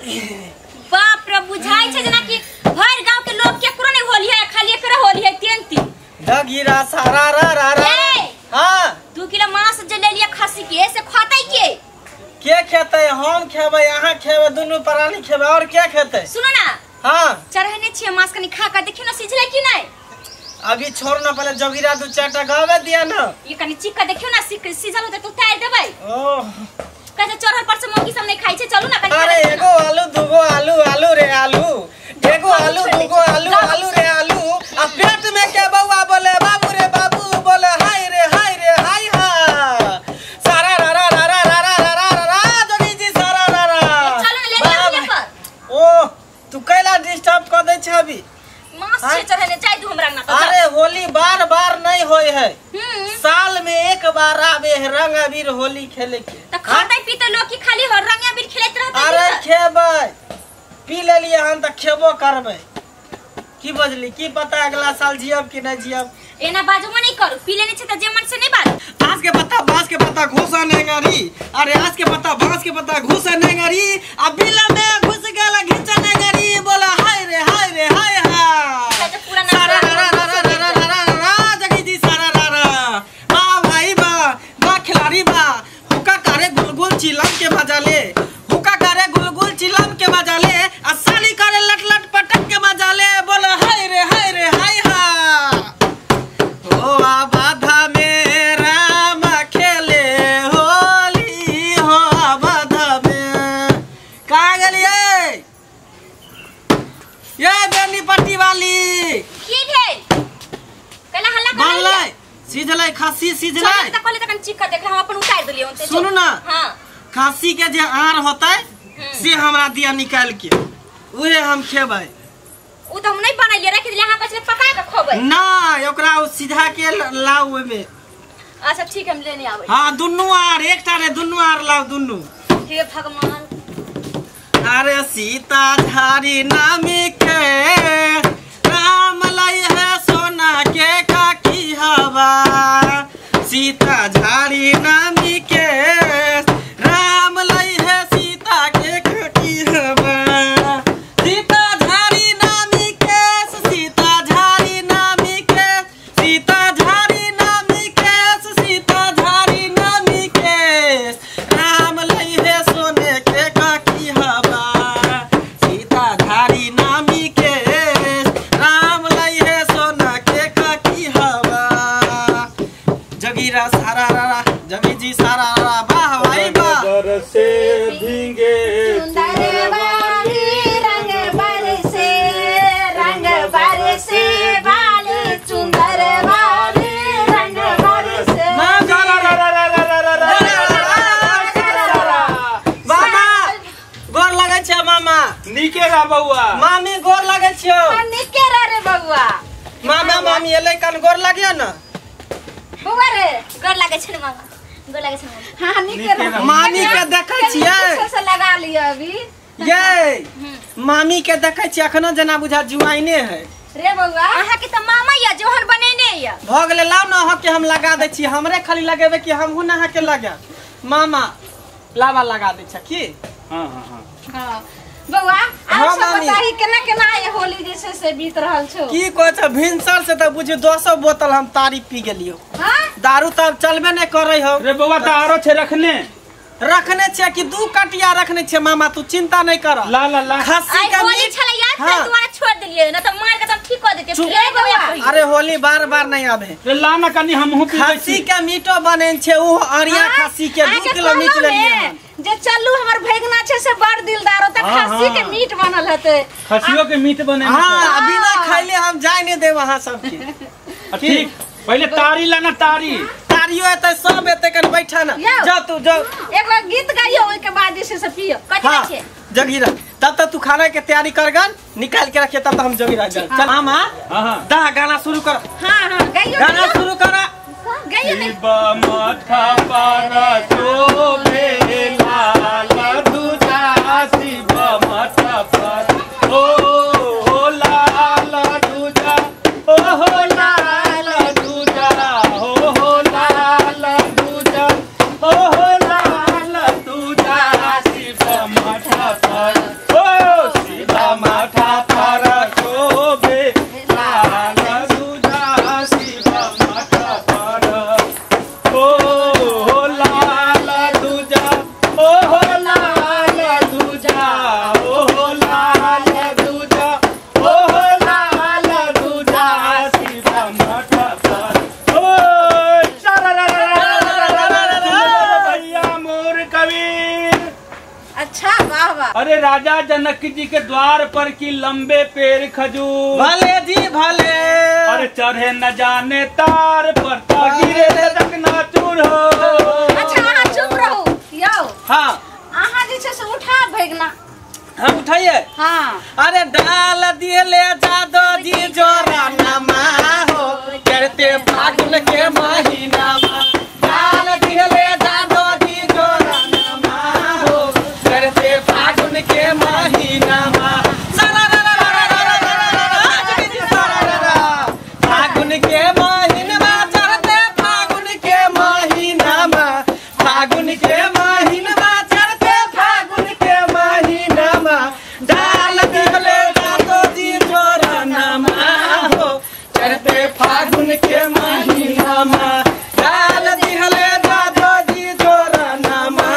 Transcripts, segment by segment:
बाप रे बुझाई छे जना कि भर गांव के लोग केकरो नहीं होली है, खाली एकरा होली है तेंती दगिरा सारा रा रा रा। हां 2 किलो मांस जे ले लिया खस्सी के से खातै के खेतै? हम खेबै, अहाँ खेबै, दुनु प्राणी खेबै, और के खेतै? सुनो ना। हां चढ़ने छिए मांस कनी खा के देखियो ना सिझले कि नहीं। अभी छोड़ ना, पहले जोगिरा 2-4 टा गावे दिया ना। ये कनी चिक के देखियो ना, सिझल होते तो उतार देबै। ओह कैसे चढ़ल पर से मौगी सब नहीं खाई छे, चलू ना कनी। अरे एगो आलू दुगो आलू, आलू रे आलू, एगो आलू दुगो आलू, आलू रे आलू। आ पेट में के बउआ बोले बाबू रे बाबू, बोले हाय रे हाय रे हाय हा। सारा रा रा रा रा रा रा रा रा जोगी जी सारा रा रा। चलो ना ले लिया पर। ओ तू कैला डिस्टर्ब कर दे छ अभी? मांस से चढ़ने जाय दू हमरा ना तो। अरे होली बार बार नहीं होय है, साल में एक बार आवे है रंग अबीर होली खेले के। त खाते पीते लोग की खाली हो रंग अबीर खेलत रहत। अरे खेबै, पी ले लिए हम त खेबो करबै। की बजली? की पता अगला साल जियब कि नहीं जियब। एना बाजो नहीं करू, पी लेने छ त जे मन से नहीं बाज। आज के पत्ता बांस के पत्ता घुसा नहीं गरी। अरे आज के पत्ता बांस के पत्ता घुसा नहीं गरी। अब बिला में घुस गेला घिचा नहीं गरी। बोला हाय रे हाय रे हाय हा। सारा रा रा रा रा रा रा जगी जी सारा रा रा। वाह भाई वाह, वाह खिलाड़ी वाह। हुक्का करे गुलगुल चिलम के बजा ले, हुक्का करे गुलगुल चिलम के बजा ले। आ साली करे लट लट पटक के बजा ले। बोला हाय रे हाय रे हाय हा। ओ आबाधा में राम खेले होली, हो आबाधा में। कहाँ गेलिए ये बेनी पट्टी वाली? की भेल? कला हल्ला कर मानलै सीझलै खासी सीझलै। त पहले तक चिक के देख हम अपन उतार देलियो ओते। सुनु ना, हां खासी के जे आर होतै से हमरा दिया निकाल के, उहे हम खेबै। उ त हम नहीं बनैलिए, रख दिले हां पछले पका के खोबै ना। ओकरा सीधा के लाउ ओमे। अच्छा ठीक हम लेने आबै। हां दुन्नु आर एकटा रे, दुन्नु आर लाउ दुन्नु। हे भगवान। अरे सीता झारी नामी के राम लाई है सोना के काकी हवा। सीता झारी नामी के राम लाई है सीता के काकी हवा। सीता झारी नामी के, सीता झारी नामी के, सीता झारी नामी के, सीता झारी नामी के राम लाई है सोने के काकी हवा। सीता झारी नामी के राम लाई है सोना के काकी हवा। जगीरा सारा रा जगी जी सारा रा वाह भाई वाह। बरसे भीगे सुंदर वाली रंग बरसे, रंग बरसे वाली सुंदर वाली रंग बरसे। मामा गोर लगै छै मामा। नीके रा बउआ। मामी गोर लगै छियो। निके रे बउआ। मामा मामी एलै कन गोर लगियो न। बउआ रे गोर लागे छै मामा, गोर लागे छै मामा। हां निके रे। मामी के देखै छियै से लगा लियो अभी। ये मामी के देखै छियै अखनो जना बुझा जुआइने है रे बउआ। अहाँ के त मामा या जोहर बनेने या। भ गेलै, लाउ न अहाँ के हम लगा दै छी। हमरे खाली लगेबे कि हमहु न अहाँ के लगा। मामा लावा लगा दै छ की? हां हां हां हां बउआ हाँ, आप सब मामी। बताही केना केना ये होली जैसे से बीत रहल छौ। की कहै छ भिनसर से त बुझियो 200 बोतल हम तारी पी गेलियो। हां दारू तब चलबे नहीं करे हो। रे बउआ त आरो छे रखने छियै कि 2 कटिया रखने छियै। मामा तू चिंता नहीं कर। ला ला ला। खस्सी आई का होली मीट। छला याद हाँ। से तुम्हारा छोड़ दिलिए ना तो मार के तुम ठीक कर देते। चुप। रे बउआ अरे होली बार बार नहीं आवे। रे ला ना कनी हमहु पी लै खस्सी छी। के मीटो बने छे उ अरिया खस्सी के 2 किलो मीट ले लिए हम। जे चलू हमर भैगना छे से बड़ दिलदार होते। हाँ, खस्सी के हाँ। मीट बनल हते। खसियो के मीट बने। हां अभी ना खाइले हम जाय नहीं दे वहां सब के। ठीक पहले तारी ला ना तारी। तारियो एते सब एते कन बैठा ना। जाओ। जा तू जा। एगो गीत गाइयो ओइ के बाद जैसे से पियो। कथि हां छे? जगीरा तब तक तू खाना के तैयारी कर गन, निकाल के रखे तब तक हम जगीरा जा। चल मामा हां हां दा गाना शुरू कर। हां हां गाइयो। गाना शुरू कर। गाइयो नहीं। शिव माथा पर शोभे लाल ध्वजा। शिव माथा पर ओ लाल ध्वजा, ओ लाल ध्वजा, ओ लाल ध्वजा, ओ लाल ध्वजा। शिव माथा पर वाह वाह। अरे राजा जनक जी के द्वार पर की लंबे पेड़ खजूर, भले जी भले। अरे चढ़े न जाने तार पर गिरे लटकना चूर हो। अच्छा अहाँ चुप रहू यौ। हाँ अहाँ जे छै से उठा भगना। हम उठाइए। हाँ अरे डाल दिए ले जादो जी जोरा नमा हो करते फागुन के महीना में। डाल दिए ले जादो जी जोरा नमा हो करते फागुन के महीना में। फागुन के महीना चढ़ते फागुन के महीना में। फागुन के महीना चढ़ते फागुन के महीना में। डाल दिहले जादो जी जोरा नमा हो चढ़ते फागुन के महीना में। डाल दिहले जादो जी जोरा नमा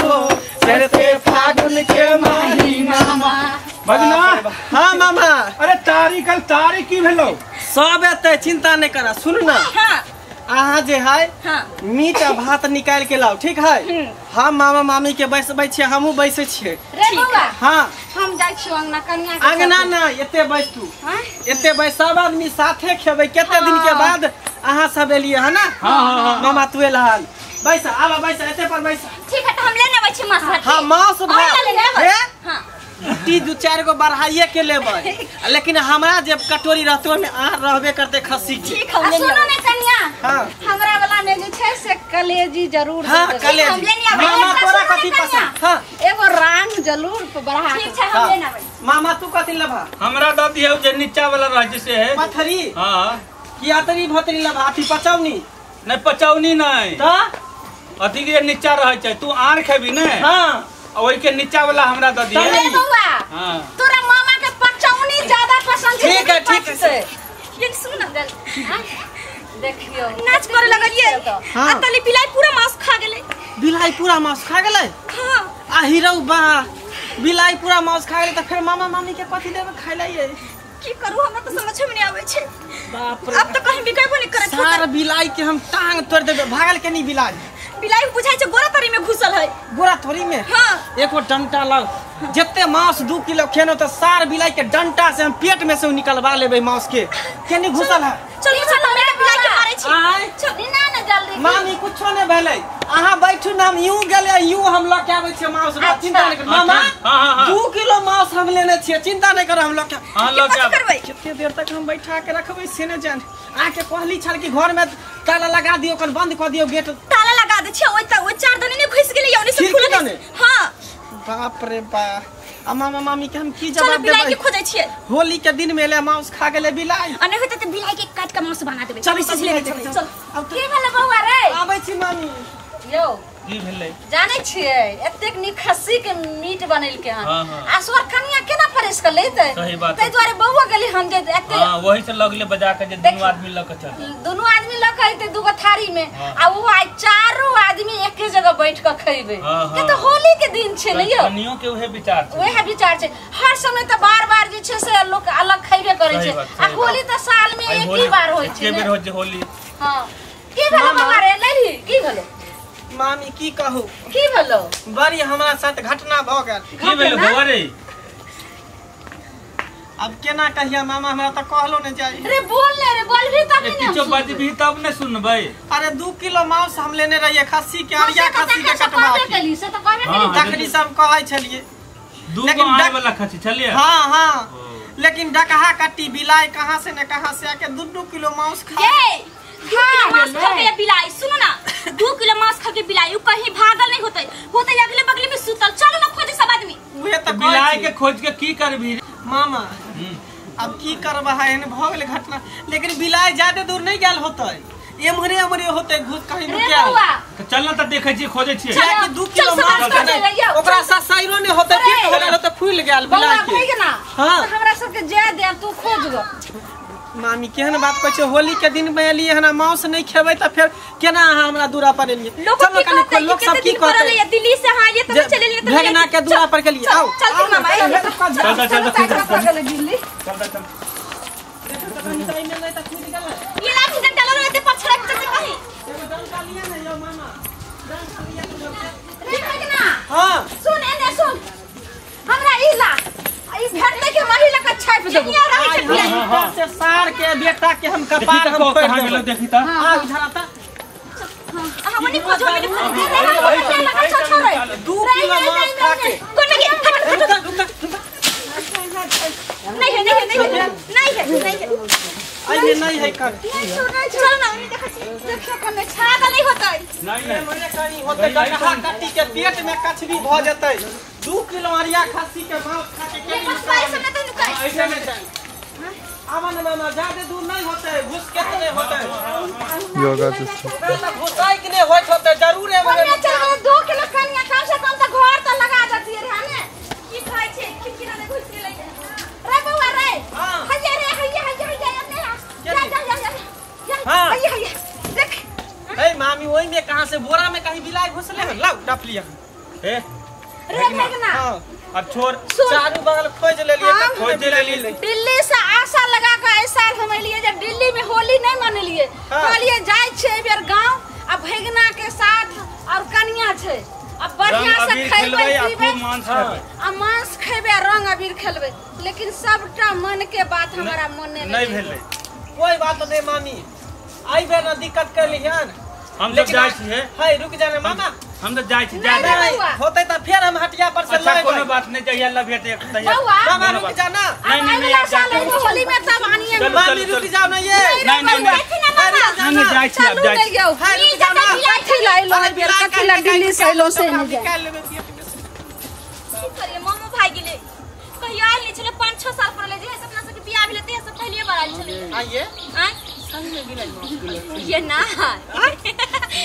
हो चढ़ते फागुन के महीना में। भगना हाँ मामा। अरे तारीख की भेलो सब एते चिंता नहीं करा। सुन ना हाँ अहाँ जे है हाँ मीट आ भात निकाल के लाओ ठीक है। हम मामा मामी के बैसबै छियै हमहू बैसे छियै। रे बौआ हाँ हम जाइ छी अंगना कन्या के अंगना ना एते बैस तू। हाँ? एते बैस सब आदमी साथे खेबै। केते दिन के बाद अहाँ सब एलिए है ना। हाँ। मामा तू एलहन बैस आवा बैस एते पर बैस। ठीक है तो हम लेने आबै छी माछ। हाँ मांस भात लेने आबै। हे? हाँ रोटी दू चार गो बढ़ाइए के लेबै। लेकिन हमरा जे कटोरी रहतो में आ रहबे करते खस्सी के। ठीक हम आ लेने सुनो आबै। ने कन्या हाँ हमरा वाला में जे छै से कलेजी जरूर हाँ दे देबै। कलेजी। हम लेने आबै। मामा एकटा तोरा सुनो कथी ने कन्या। पसंद। हाँ एगो रांग जरूर बढ़ा ठीक के। है हम लेने आबै। मामा तू कथी लेबा। हमरा दऽ दियौ जे नीचा वाला रह जैसे है। पथरी हाँ की अतरी भतरी लेबा अथी पचौनी। नहीं पचौनी नहीं तो अथी के नीचा रहे छै। तू आर खेबी ने हाँ ओहि के नीचा वाला हमरा दऽ दियौ। रे बौआ हाँ तोरा मामा के पचौनी ज्यादा पसंद छै। ठीक है, ठीक है। से एक सुन ना देखियो नाच करे लगलिए। हाँ। आ तली बिलाई पूरा मांस खा गेले। बिलाई पूरा मांस खा गेलै। हाँ आ हीरो बा बिलाई पूरा मांस खा गेलै। तो फिर मामा मामी के कथी देबे खाइ लाइए। की करू हमरा तो समझ में नहीं आबै छै। बाप रे अब तो कहीं बिकाइबो नहीं करत। सार बिलाई के हम टांग तोड़ देबे। भागल के नहीं बिलाई बिलाई बुझाइ छै गोरा तरी में घुसल है। गोरा थोड़ी में। हाँ एको डंटा लाओ जितने मांस 2 किलो खेनो तो सार बिलाई के डंटा से हम पेट में से निकलवा लेबे मांस के। केनी घुसल है। चल चल हम बिलाई के मारे छी। आय चल ना ना जल्दी मामी कुछो नहीं भेलै। अहाँ बैठू ना हम यूं गेले यूं हम लऽ के आबै छियै मांस। चिंता नहीं कर मामा। हाँ। 2 किलो मांस हम लेने छियै। चिंता नहीं कर हम लऽ के। हाँ लऽ के कथी करबै। कितने देर तक हम बैठा के रखबै से न जान। आके कहली छल कि घर में ताला लगा दियो कन बंद कर दियो गेट। ताला लगा दे छै। ओइ 4 दिन ने घुस गेलै ओने से खिड़की खुले। दने? हाँ बाप रे बा। आ मामा मामी के हम की चल जवाब बिलाई के देबै। खोजै छियै। होली के दिन में ले मांस खा गेले बिलाई। आ नहीं होते तो बिलाई के काट के मांस बना देबै। चल चल ले चल चल। अब की भेलै बौआ रे। आबै छी मामी। यो की भेलै। जाने छियै एतेक नीक खस्सी के मीट बनेलकै हन। हाँ। आ सोर कनिया केना परेश कर लेतै। सही बात तै है। दुआरे बौआ गेली हम जे एते हाँ वही से लगले बजा के जे दोनों आदमी लऽ के चल। दोनों आदमी लऽ के अइते दूगो थारी में। हाँ। आ वो आइ चारों आदमी एके जगह बैठ के खइबे। हाँ, ये हाँ। तो होली के दिन छै ने यो। कनियो के उहे विचार छै। वही विचार छै। हर समय तो बार-बार जे छै से लोग अलग खइबे करे सही छै। बात, आ सही होली तो साल में आई एक होली ही बार होय छै एके बेर ने। हो जे होली। हां की भेलो मामा। बौआ रे लेली की भेलो। मामी की कहू की भेलो। बड़ी हमरा साथ घटना भ गेल। की भेलै बौआ रे। अब केना कहिया मामा हमरा तो कहलो न जाई। रे बोल ले रे बोल भी तब किछो नहीं बजबी तब ने सुनबै। अरे 2 किलो मांस हम लेने रहिए खस्सी के। अरिया खस्सी के कटवा कहबे के। केली से तो कहबे हाँ, केली। तखनी सब कहै छलिए। दू लेकिन गो आए डक- वाला खसी छलिए। हाँ लेकिन डकहा कट्टी बिलाई कहाँ से न कहाँ से आके 2-2 किलो मांस खा। ये 2 किलो मांस खा के बिलाई सुनो ना 2 किलो मांस खा के बिलाई उ कहीं भागल नहीं होते अगले बगले में सुतल। चलो ना खोजे सब आदमी। उहे तो तो बिलाई के खोज के की करबी। मामा अब की करबा है एहन भ गेल घटना। लेकिन बिलाई ज्यादा दूर नहीं गेल होते। एमहरे होते घुस कहीं रे रुकिया। बौआ तो चल ना तो देखे छी खोजे छी। चल। कि 2 किलो चल, मांस चल, के चल, नहीं। चल, ओकरा साथ साइरो ने होते अरे, पेट होले होते फूल गेल बौआ बिलाई भई के। ना। हाँ। तो हमरा सबके जे दे तू खोज गो। मामी केहन बात कहै छै। होली के दिन में एलिए हना मांस नहीं खेबै त फिर केना अहाँ हमरा दूरा पर एलिए। लोग चलो की कनी कहते लोग सब की कहते। ये दिल्ली से हां ये तो जे चले लिए तो भेगना के दूरा पर के लिए आओ। चल फिर मामा चल चल दिल्ली चल। ये लाठी डंडा लो रहते पर छड़क से कहीं। रे भगना हाँ सुन एने सुन। छाप देबो आज से सार के बेटा के हम कपार हम फोड़ कहां गेलो देखी त आ इधर आता हमनी खोजो मेरे फोन 2 किलो मांस खा के कोन नहीं है अरे नहीं है कर चल ना देखियो कने छागल नहीं होतै नहीं मने कहीं होते गड्ढा कट्टी के पेट में कछवी भ जतै 2 किलो अरिया खस्सी के मांस खा के ये बस पैसा में तो नुका ऐसे में आवन मामा ज्यादा दूर नहीं होते घुस कितने होते योगा सिस्टम घुसाई के नहीं होते जरूर है कन्या चल 2 किलो कन्या कम से कम तो घर तो लगा देती रे हने की खाई छे खिड़की ना घुस के ले रे बउआ रे हां हैया रे हैया जा हां हैया देख ए मामी ओई में कहां से बोरा में कहीं बिलाई घुसले हैं लाओ डप लिया ए रे भगना हां अब छोड़ चारू बगल खोज ले लिए हाँ, खोज ले लिए दिल्ली से आशा लगा के ऐसा हम लिए जब दिल्ली में होली नहीं मनलिए हाँ। कहलिए जाय छे बेर गांव अब भगना के साथ और कन्या छे अब बढ़िया रंग से अबीर खेलबे खेलबै आ पीबे खूब मांस खेबै आ मांस खेबे रंग अबीर खेलबे लेकिन सबटा मन के बात हमारा मन नहीं भेलै कोई बात नहीं मामी आई बे ना दिक्कत कर लिहन हम तो जाय छी है हाय रुक जाने मामा हम तो जाय छी जा नहीं, नहीं। नहीं होते तो फिर हम हटिया पर से अच्छा ले कोनो बात नहीं जहिया ला भेटे बउआ, मामा रुक जाना नहीं नहीं नहीं अगला आप साल जाके एगो होली में तब आनिए चलो, मामी रुक जाओ ना ये नहीं नहीं नहीं हम जाय छी अब जाय छी हाय रुक जाना कथी लाइलो बेर कथी ला दिल्ली से आइलो से नहीं जाए निकाल लेबे पेट में की करिए मामू भाई गेले कहियो आइल नहीं छले 5-6 साल पहले जे अपना सब के बियाह भेले ते सब पहले बार आइल छले आइए आय संग में बिलाई मांस किलो ये ना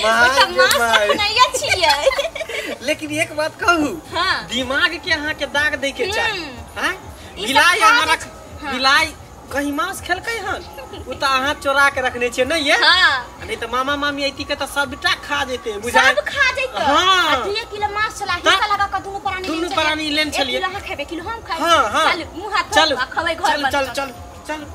मां मास नहीं अच्छी लेकिन एक बात कहूं हां दिमाग के अहाँ के दाग दे के चाहिए हैं ई सब बिलाई खा हमारा हाँ। बिलाई कहीं मांस खेलकै हन उ त अहाँ चोरा के रखने छे नहीं है हां नहीं तो मामा मामी ऐती के तो सबटा खा जेते बुझा सब खा जइतो हाँ। 2 किलो मास चला हिस्सा लगा के दुनु प्राणी दुनू प्राणी लेन छलिए किलो हम खाबे किलो हम खाइ हां हां चल मुंह हाथ चल खबै घर चल पर चल चल चल